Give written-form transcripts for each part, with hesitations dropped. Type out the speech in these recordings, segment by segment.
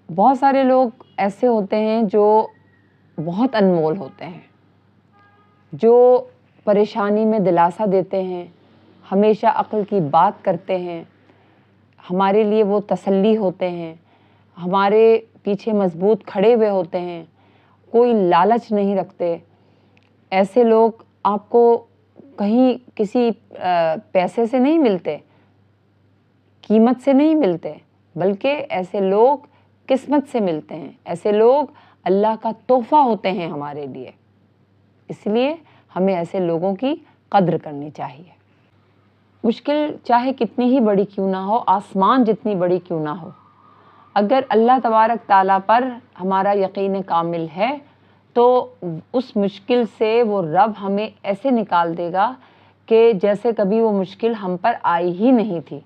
بہت سارے لوگ ایسے ہوتے ہیں جو بہت انمول ہوتے ہیں، جو پریشانی میں دلاسا دیتے ہیں، ہمیشہ عقل کی بات کرتے ہیں، ہمارے لیے وہ تسلی ہوتے ہیں، ہمارے پیچھے مضبوط کھڑے ہوئے ہوتے ہیں، کوئی لالچ نہیں رکھتے۔ ایسے لوگ آپ کو کہیں کسی پیسے سے نہیں ملتے، قیمت سے نہیں ملتے، بلکہ ایسے لوگ قسمت سے ملتے ہیں، ایسے لوگ اللہ کا تحفہ ہوتے ہیں ہمارے لیے۔ اس لیے ہمیں ایسے لوگوں کی قدر کرنی چاہیے۔ مشکل چاہے کتنی ہی بڑی کیوں نہ ہو، آسمان جتنی بڑی کیوں نہ ہو، اگر اللہ تبارک تعالیٰ پر ہمارا یقین کامل ہے تو اس مشکل سے وہ رب ہمیں ایسے نکال دے گا کہ جیسے کبھی وہ مشکل ہم پر آئی ہی نہیں تھی۔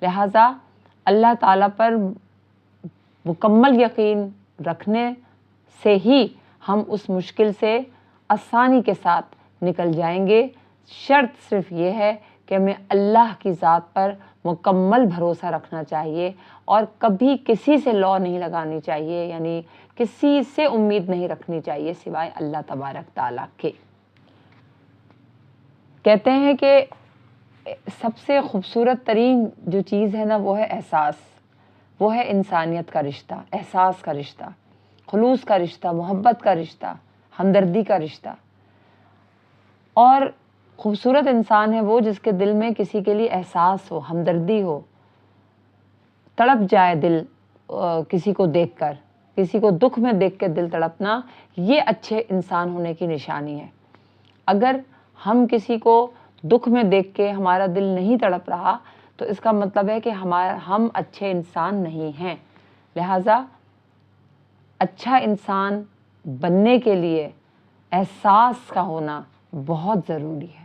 لہٰذا اللہ تعالیٰ پر مکمل یقین رکھنے سے ہی ہم اس مشکل سے آسانی کے ساتھ نکل جائیں گے۔ شرط صرف یہ ہے کہ ہمیں اللہ کی ذات پر مکمل بھروسہ رکھنا چاہیے اور کبھی کسی سے لو نہیں لگانی چاہیے، یعنی کسی سے امید نہیں رکھنی چاہیے سوائے اللہ تبارک تعالیٰ کے۔ کہتے ہیں کہ سب سے خوبصورت ترین جو چیز ہے نا وہ ہے احساس، وہ ہے انسانیت کا رشتہ، احساس کا رشتہ، خلوص کا رشتہ، محبت کا رشتہ، ہمدردی کا رشتہ۔ اور خوبصورت انسان ہے وہ جس کے دل میں کسی کے لیے احساس ہو، ہمدردی ہو، تڑپ جائے دل کسی کو دیکھ کر، کسی کو دکھ میں دیکھ کے دل تڑپنا، یہ اچھے انسان ہونے کی نشانی ہے۔ اگر ہم کسی کو دکھ میں دیکھ کے ہمارا دل نہیں تڑپ رہا تو اس کا مطلب ہے کہ ہم اچھے انسان نہیں ہیں۔ لہٰذا اچھا انسان بننے کے لیے احساس کا ہونا بہت ضروری ہے۔